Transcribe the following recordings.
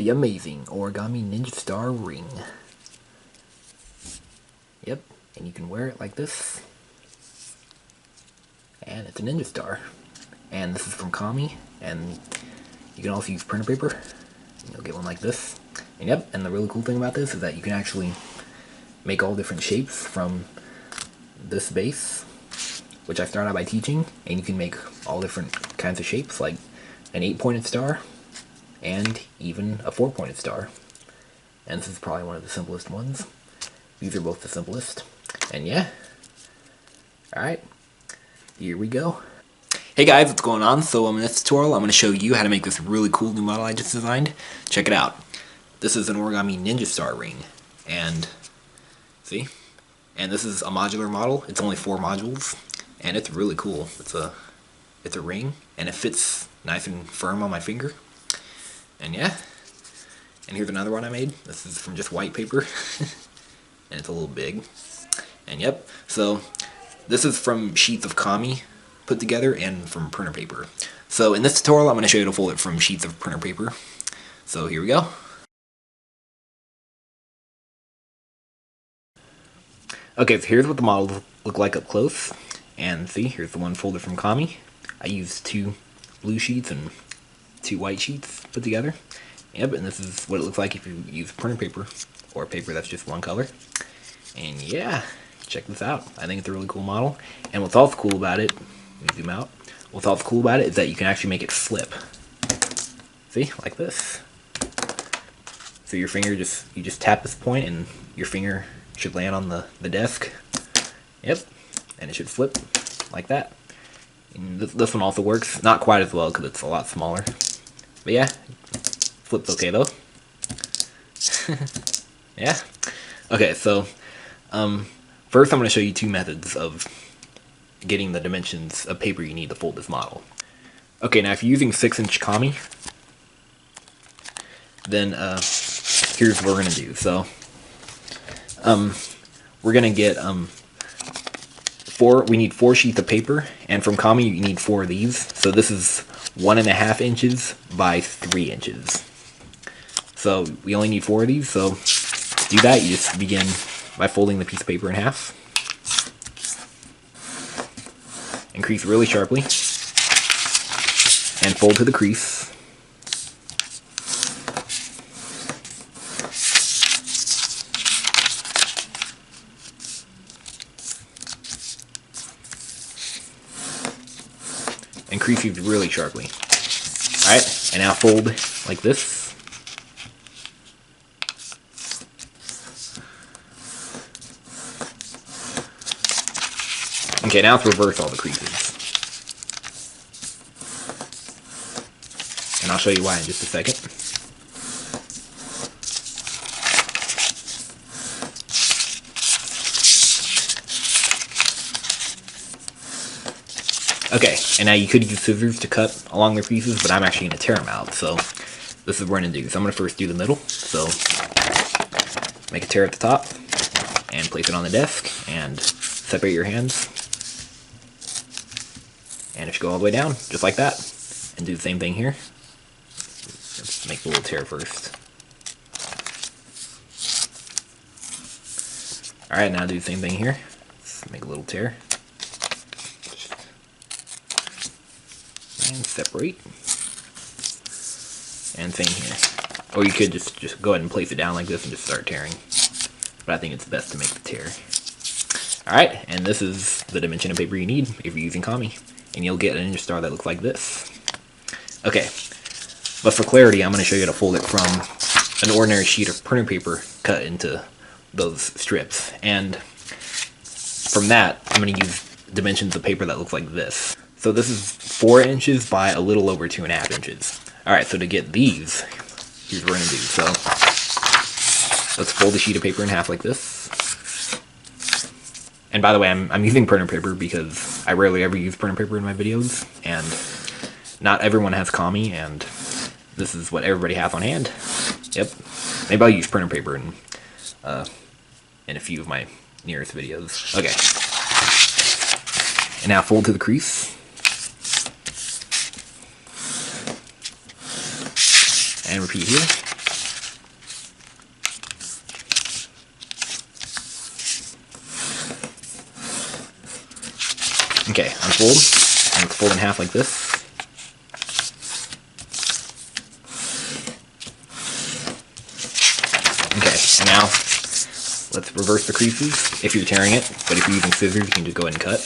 the amazing Origami Ninja Star ring. Yep, and you can wear it like this. And it's a ninja star. And this is from Kami, and you can also use printer paper. You'll get one like this. And yep, and the really cool thing about this is that you can actually make all different shapes from this base, which I started out by teaching, and you can make all different kinds of shapes, like an 8-pointed star, and even a 4-pointed star. And this is probably one of the simplest ones. These are both the simplest. And yeah. Alright. Here we go. Hey guys, what's going on? So in this tutorial, I'm going to show you how to make this really cool new model I just designed. Check it out. This is an Origami Ninja Star ring. And, see? And this is a modular model. It's only 4 modules. And it's really cool. It's a ring, and it fits nice and firm on my finger. And yeah. And here's another one I made. This is from just white paper. And it's a little big. And yep. So this is from sheets of Kami put together and from printer paper. So in this tutorial, I'm going to show you to fold it from sheets of printer paper. So here we go. Okay, so here's what the models look like up close. And see, here's the one folded from Kami. I used 2 blue sheets and 2 white sheets put together. Yep, and this is what it looks like if you use printer paper or paper that's just one color. And yeah, check this out. I think it's a really cool model. And what's also cool about it, let me zoom out. What's also cool about it is that you can actually make it flip. See, like this. So your finger you just tap this point and your finger should land on the desk. Yep, and it should flip like that. And this one also works, not quite as well because it's a lot smaller. But yeah, flips okay though. Yeah. Okay, so first I'm going to show you 2 methods of getting the dimensions of paper you need to fold this model. Okay, now if you're using 6-inch Kami, then here's what we're going to do. So we're going to get we need 4 sheets of paper, and from Kami you need 4 of these. So this is 1.5 inches by 3 inches. So we only need 4 of these, so to do that you just begin by folding the piece of paper in half. Increase really sharply. And fold to the crease. And crease these really sharply. Alright, and now fold like this. Okay, now let's reverse all the creases. And I'll show you why in just a second. Okay, and now you could use scissors to cut along the creases, but I'm actually going to tear them out, so this is what we're going to do. So I'm going to first do the middle, so make a tear at the top, and place it on the desk, and separate your hands. And it should go all the way down, just like that. And do the same thing here. Let's make the little tear first. Alright, now do the same thing here. Let's make a little tear. And separate. And same here. Or you could just go ahead and place it down like this and just start tearing. But I think it's best to make the tear. Alright, and this is the dimension of paper you need if you're using Kami. And you'll get a ninja star that looks like this. Okay, but for clarity, I'm going to show you how to fold it from an ordinary sheet of printer paper cut into those strips. And from that, I'm going to use dimensions of paper that looks like this. So this is 4 inches by a little over 2.5 inches. Alright, so to get these, here's what we're going to do. So let's fold the sheet of paper in half like this. And by the way, I'm using printer paper because I rarely ever use printer paper in my videos, and not everyone has Kami, and this is what everybody has on hand. Yep. Maybe I'll use printer paper in a few of my nearest videos. Okay. And now fold to the crease. And repeat here. Okay, unfold, and let's fold in half like this. Okay, and now let's reverse the creases if you're tearing it, but if you're using scissors, you can just go ahead and cut.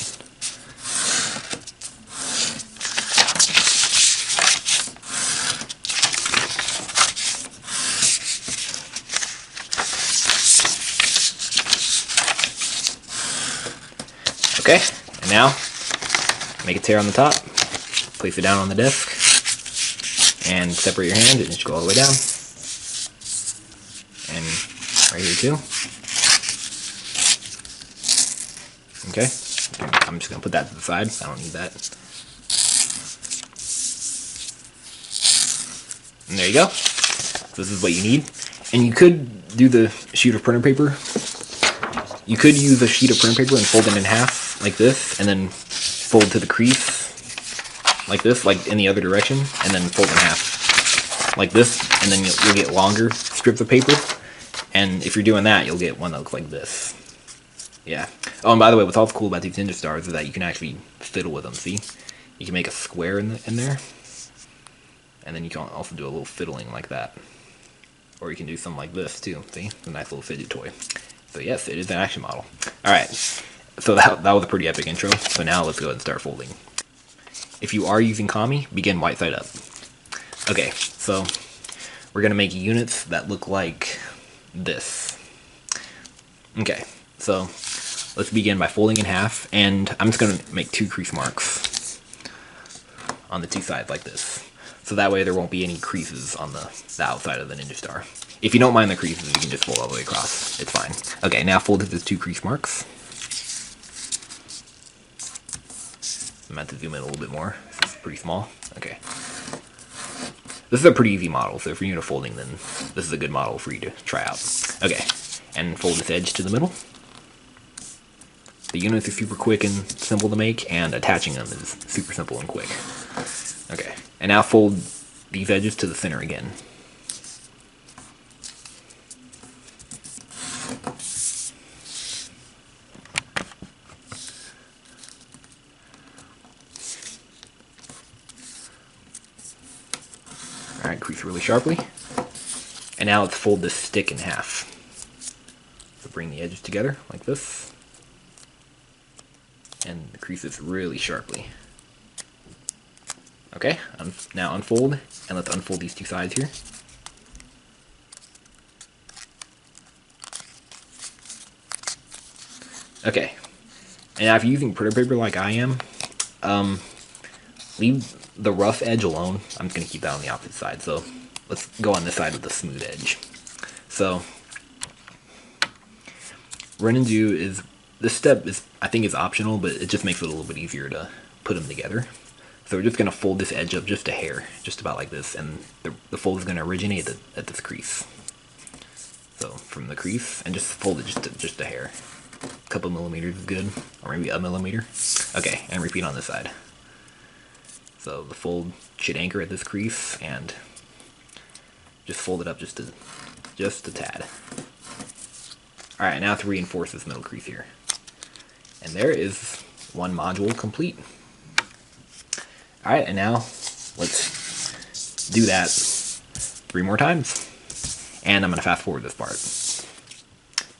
Okay, and now make a tear on the top, place it down on the desk, and separate your hand and just go all the way down. And right here too. Okay, I'm just going to put that to the side, I don't need that. And there you go. So this is what you need. And you could do the sheet of printer paper. You could use a sheet of printer paper and fold it in half like this, and then fold to the crease like this, like in the other direction, and then fold in half like this, and then you'll get longer strips of paper. And if you're doing that, you'll get one that looks like this. Yeah. Oh, and by the way, what's also cool about these Ninja Stars is that you can actually fiddle with them. See, you can make a square in there, and then you can also do a little fiddling like that, or you can do something like this too. See, a nice little fidget toy. So yes, it is an action model. All right. So that was a pretty epic intro. So now let's go ahead and start folding. If you are using Kami, begin white side up. Okay, so we're gonna make units that look like this. Okay, so let's begin by folding in half, and I'm just gonna make 2 crease marks on the 2 sides like this. So that way there won't be any creases on the outside of the Ninja Star. If you don't mind the creases, you can just fold all the way across. It's fine. Okay, now fold it to 2 crease marks. I'm going to have to zoom in a little bit more. This is pretty small. Okay. This is a pretty easy model, so if you're new to folding, then this is a good model for you to try out. Okay, and fold this edge to the middle. The units are super quick and simple to make, and attaching them is super simple and quick. Okay, and now fold these edges to the center again. Alright, crease really sharply. And now let's fold this stick in half. So bring the edges together like this. And the creases really sharply. Okay, now unfold, and let's unfold these 2 sides here. Okay, and now if you're using printer paper like I am, leave the rough edge alone. I'm just going to keep that on the opposite side. So let's go on this side with the smooth edge. So what we're going to do is, this step is, I think, is optional, but it just makes it a little bit easier to put them together. So we're just going to fold this edge up just a hair, just about like this, and the fold is going to originate at this crease. So from the crease, and just fold it just a hair. A couple millimeters is good, or maybe a millimeter. Okay, and repeat on this side. So the fold should anchor at this crease, and just fold it up just a tad. All right, now to reinforce this middle crease here. And there is one module complete. All right, and now let's do that 3 more times. And I'm gonna fast forward this part.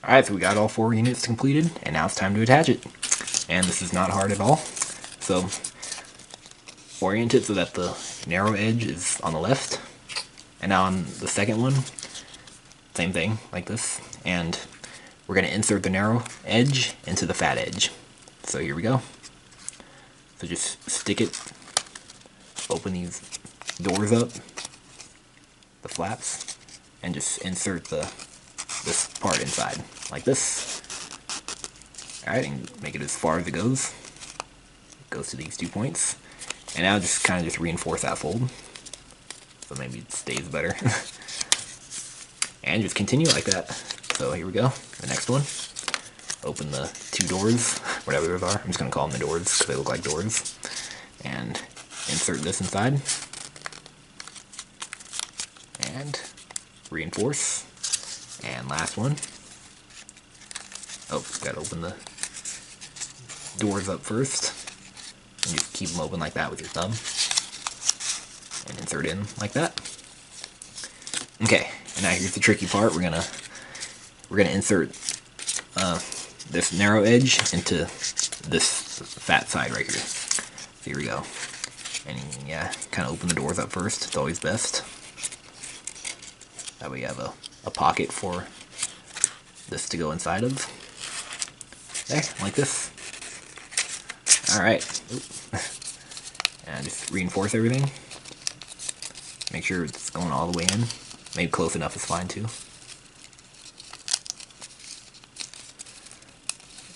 All right, so we got all 4 units completed, and now it's time to attach it. And this is not hard at all. So orient it so that the narrow edge is on the left. And now on the second one, same thing, like this. And we're gonna insert the narrow edge into the fat edge. So here we go. So just stick it, open these doors up, the flaps, and just insert this part inside, like this. Alright, and make it as far as it goes. It goes to these 2 points. And now just kind of reinforce that fold, so maybe it stays better. And just continue like that. So here we go, the next one. Open the 2 doors, whatever those are. I'm just going to call them the doors because they look like doors. And insert this inside. And reinforce. And last one. Oh, got to open the doors up first. And just keep them open like that with your thumb. And insert in like that. Okay, and now here's the tricky part. We're gonna insert this narrow edge into this fat side right here. So here we go. And yeah, kind of open the doors up first. It's always best. That way you have a pocket for this to go inside of. There, like this. Alright. And just reinforce everything. Make sure it's going all the way in. Maybe close enough is fine too.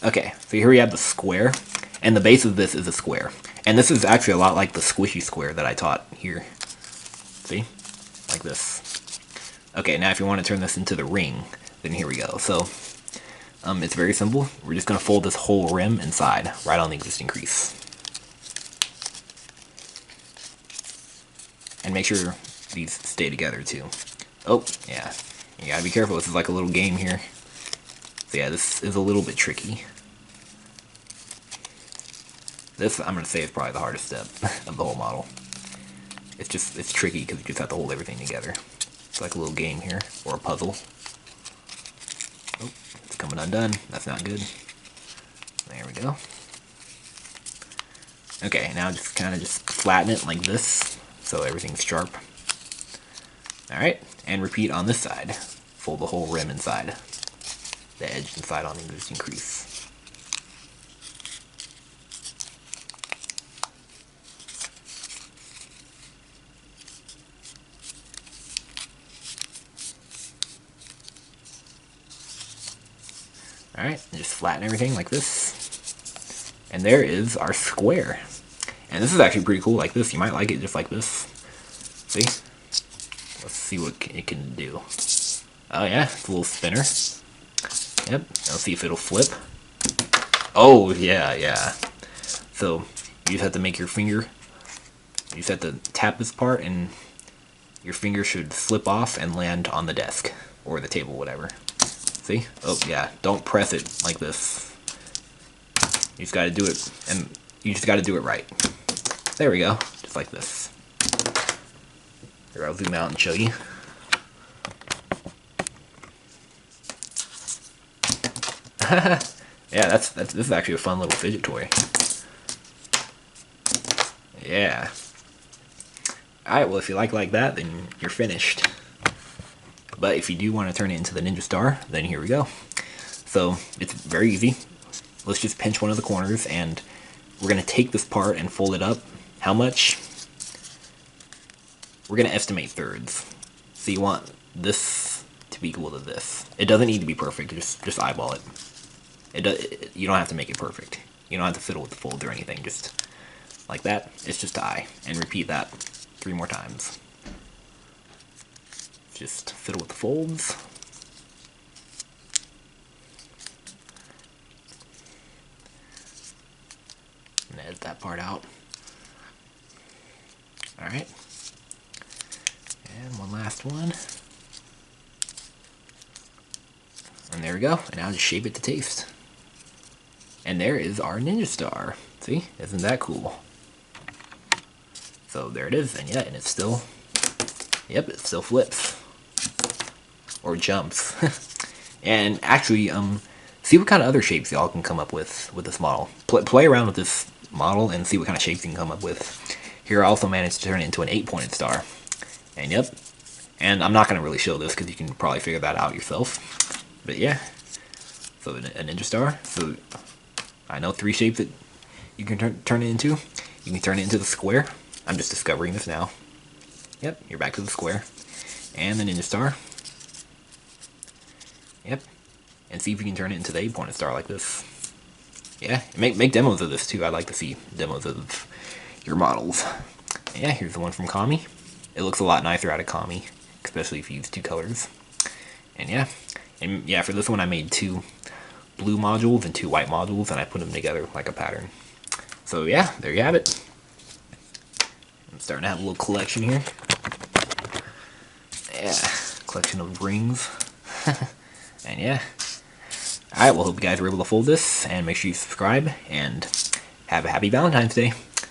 Okay, so here we have the square. And the base of this is a square. And this is actually a lot like the squishy square that I taught here. See? Like this. Okay, now if you want to turn this into the ring, then here we go. So, it's very simple. We're just going to fold this whole rim inside, right on the existing crease. And make sure these stay together too. Oh, yeah. You gotta be careful. This is like a little game here. So yeah, this is a little bit tricky. This, I'm going to say, is probably the hardest step of the whole model. It's tricky because you just have to hold everything together. It's like a little game here, or a puzzle. Oh, it's coming undone. That's not good. There we go. Okay, now just kind of just flatten it like this, so everything's sharp. Alright, and repeat on this side. Fold the whole rim inside. The edge inside on the existing crease. Alright, just flatten everything like this. And there is our square. And this is actually pretty cool like this. You might like it just like this. See? Let's see what it can do. Oh yeah, it's a little spinner. Yep, let's see if it'll flip. Oh yeah, yeah. So, you just have to make your finger, you just have to tap this part and your finger should slip off and land on the desk. Or the table, whatever. See? Oh, yeah. Don't press it like this. You just gotta do it, and you just gotta do it right. There we go. Just like this. Here, I'll zoom out and show you. Yeah, this is actually a fun little fidget toy. Yeah. Alright, well, if you like that, then you're finished. But if you do want to turn it into the Ninja Star, then here we go. So, it's very easy. Let's just pinch one of the corners, and we're going to take this part and fold it up. How much? We're going to estimate thirds. So you want this to be equal to this. It doesn't need to be perfect, just eyeball it. You don't have to make it perfect. You don't have to fiddle with the folds or anything, just like that. It's just to eye. And repeat that 3 more times. Just fiddle with the folds. And edit that part out. Alright. And one last one. And there we go. And now just shape it to taste. And there is our Ninja Star. See? Isn't that cool? So there it is. And yeah, and it's still, yep, it still flips. Or jumps. And actually, see what kind of other shapes y'all can come up with this model. Play around with this model and see what kind of shapes you can come up with. Here I also managed to turn it into an 8-pointed star. And yep. And I'm not going to really show this because you can probably figure that out yourself. But yeah. So a Ninja Star. So I know 3 shapes that you can turn it into. You can turn it into the square. I'm just discovering this now. Yep, you're back to the square. And the Ninja Star. Yep. And see if you can turn it into the 8-pointed star like this. Yeah, make demos of this too. I'd like to see demos of your models. Yeah, here's the one from Kami. It looks a lot nicer out of Kami, especially if you use 2 colors. And yeah, for this one I made 2 blue modules and 2 white modules, and I put them together like a pattern. So yeah, there you have it. I'm starting to have a little collection here. Yeah, collection of rings. And yeah. Alright, well, hope you guys were able to fold this, and make sure you subscribe, and have a happy Valentine's Day.